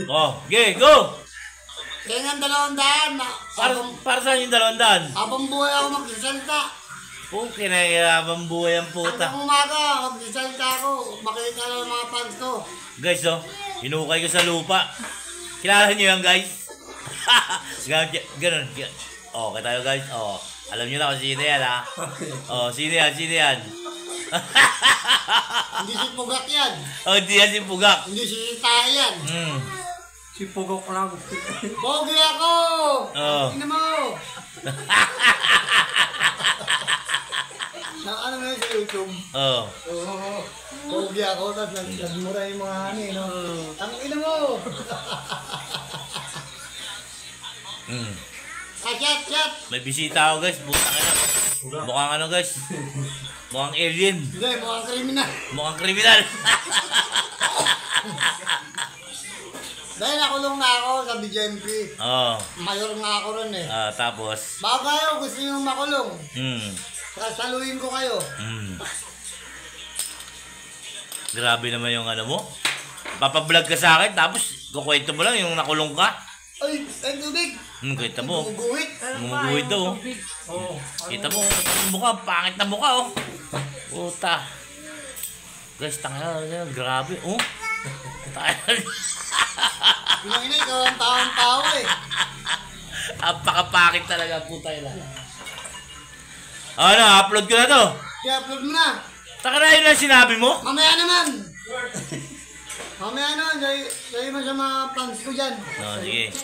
Oh, okay, go! Kaya nga 200 na. Para saan yung 200? Habang buhay ako magsasalita. Kinahirapang buhay ang puta. Hanggang umaga, magsasalita ako. Makita lang ng mga fans ko. Guys, oh, hinukay ko sa lupa. Kilala niyo yan, guys? Ganun. Oh, okay tayo, guys. Oh, alam niyo na kung sino yan, ha? Oh, sino yan? Hindi si Pugak yan. Oh, hindi yan si Pugak. Hindi si Tae yan. Si Pugok lang. Pogi ako! Oh. Tingnan mo! Ano mo yun sa YouTube? Oh. Oo. Pogi ako, tapos nagmura yung mga ano eh, no? Ang ina mo! Chat! May bisita ako, guys. Putang ina. Mukhang ano, guys? Mukhang alien. Hindi, mukhang kriminal. Mukhang kriminal. Dahil nakulong na ako sa BJMP. Oh. Mayor nga ako ron eh. Tapos. Baka kayo, gusto nyo makulong. Sasaluhin ko kayo. Grabe naman yung ano mo. Papablog ka sa akin, tapos kukwento mo lang yung nakulong ka. Ay, tubig! Kita mo. Gumuguhit. daw. Kita mo, yung mukha, pangit na mukha, oh. Puta. Guys, tanga na, grabe, oh. Pinangina, ikaw ang tao eh. Apakapakit talaga, puta yun. Ano, upload ko na to. Kaya upload mo na. Taka na yun lang sinabi mo. Mamaya naman. Mamaya naman, dahil mo sa mga fans ko dyan. Sige.